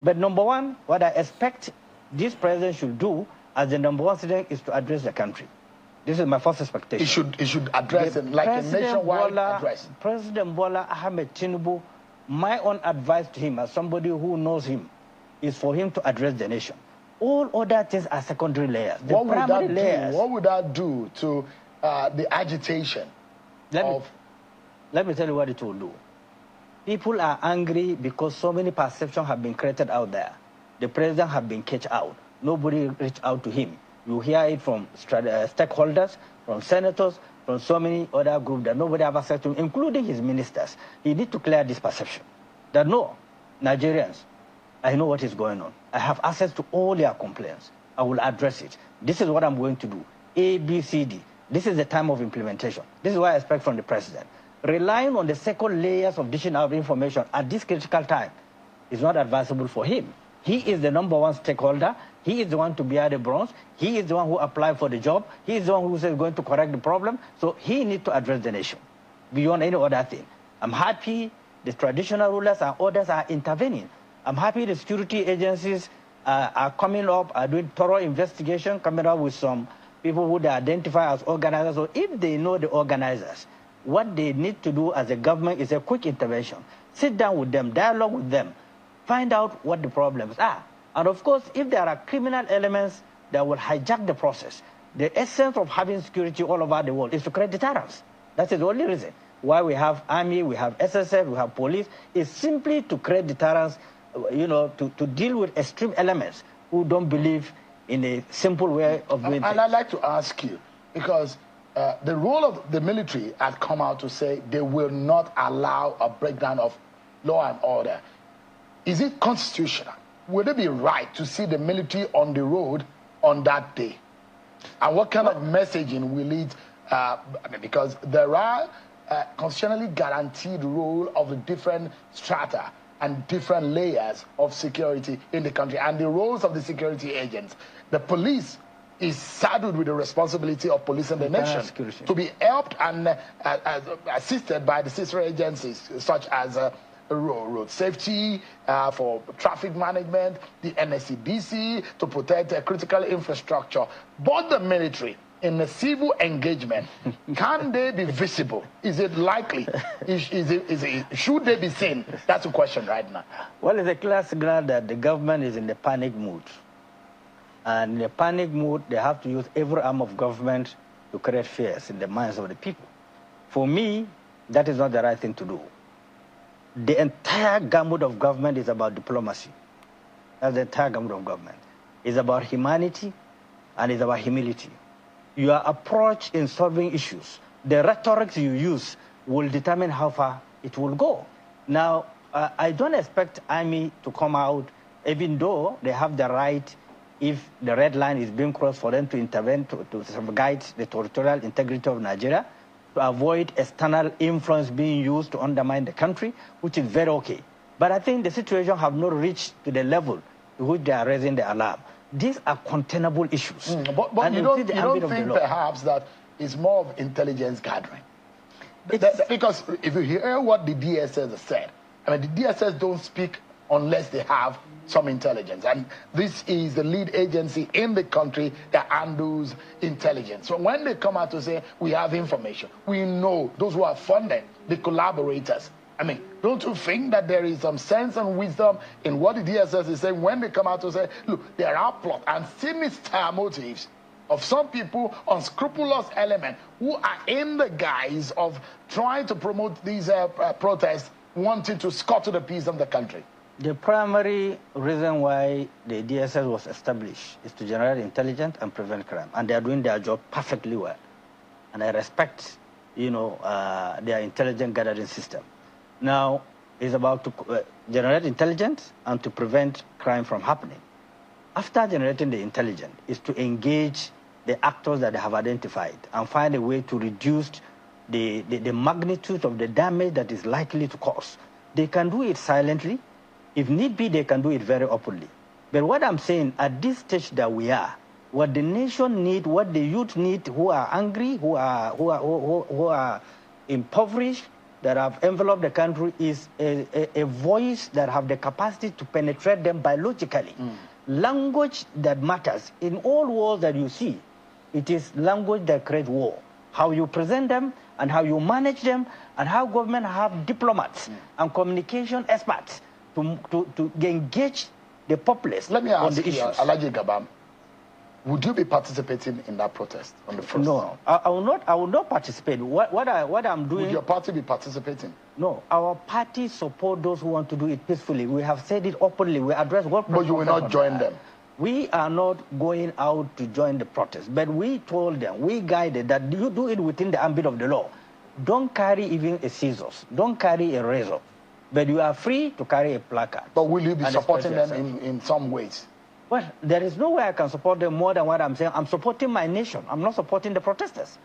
But number one, what I expect this president should do as the number one citizen is to address the country. This is my first expectation. He should address it like a nationwide address. President Bola Ahmed Tinubu, my own advice to him as somebody who knows him is for him to address the nation. All other things are secondary layers. What would that do to the agitation Let me tell you what it will do. People are angry because so many perceptions have been created out there. The president has been kicked out. Nobody reached out to him. You hear it from stakeholders, from senators, from so many other groups that nobody ever said to him, including his ministers. He needs to clear this perception that no, Nigerians, I know what is going on. I have access to all their complaints. I will address it. This is what I'm going to do. A, B, C, D. This is the time of implementation. This is what I expect from the president. Relying on the second layers of dishing out information at this critical time is not advisable for him. He is the number one stakeholder. He is the one to bear the brunt. He is the one who applied for the job. He is the one who is going to correct the problem. So he needs to address the nation beyond any other thing. I'm happy the traditional rulers and others are intervening. I'm happy the security agencies are coming up, are doing thorough investigation, coming up with some people who they identify as organizers. So if they know the organizers, what they need to do as a government is a quick intervention. Sit down with them, dialogue with them, find out what the problems are. And of course, if there are criminal elements that will hijack the process, the essence of having security all over the world is to create deterrence. That's the only reason why we have army, we have SSF, we have police, is simply to create deterrence, to deal with extreme elements who don't believe in a simple way of doing things. And I'd like to ask you, because the role of the military has come out to say they will not allow a breakdown of law and order. Is it constitutional? Would it be right to see the military on the road on that day? And what kind of messaging will it, because there are constitutionally guaranteed role of the different strata and different layers of security in the country and the roles of the security agents. The police is saddled with the responsibility of policing the nation to be helped and assisted by the sister agencies such as road safety, for traffic management, the NSCDC to protect critical infrastructure. But the military, in a civil engagement, can they be visible? Is it likely? Should they be seen? That's the question right now. Well, it's a clear signal that the government is in the panic mood. And in the panic mood, they have to use every arm of government to create fears in the minds of the people. For me, that is not the right thing to do. The entire gamut of government is about diplomacy. That's the entire gamut of government. It's about humanity and it's about humility. Your approach in solving issues, the rhetoric you use will determine how far it will go. Now, I don't expect army to come out, even though they have the right, if the red line is being crossed, for them to intervene to guide the territorial integrity of Nigeria, to avoid external influence being used to undermine the country, which is very okay. But I think the situation have not reached to the level to which they are raising the alarm. These are containable issues. But you don't think perhaps that it's more of intelligence gathering? Because if you hear what the DSS has said, I mean, the DSS don't speak unless they have some intelligence. And this is the lead agency in the country that handles intelligence. So when they come out to say, we have information, we know those who are funded, the collaborators. I mean, don't you think that there is some sense and wisdom in what the DSS is saying when they come out to say, look, there are plot and sinister motives of some people, unscrupulous elements who are in the guise of trying to promote these protests, wanting to scuttle the peace of the country? The primary reason why the DSS was established is to generate intelligence and prevent crime. And they are doing their job perfectly well. And I respect, their intelligence gathering system. Now, it's about to generate intelligence and to prevent crime from happening. After generating the intelligence, is to engage the actors that they have identified and find a way to reduce the magnitude of the damage that is likely to cause. They can do it silently. If need be, they can do it very openly. But what I'm saying, at this stage that we are, what the nation needs, what the youth need, who are angry, who are impoverished, that have enveloped the country is a voice that have the capacity to penetrate them biologically. Language that matters. In all wars that you see, it is language that creates war. How you present them and how you manage them and how government have diplomats and communication experts to engage the populace. Let me on ask the you, issues. Alhaji Gabam, would you be participating in that protest on the 1st? No, I will not participate. What I'm doing... Would your party be participating? No, our party support those who want to do it peacefully. We have said it openly. We address what... But you will not join them? We are not going out to join the protest, but we told them, we guided that you do it within the ambit of the law. Don't carry even a scissors. Don't carry a razor. But you are free to carry a placard. But will you be supporting them in some ways? Well, there is no way I can support them more than what I'm saying. I'm supporting my nation. I'm not supporting the protesters.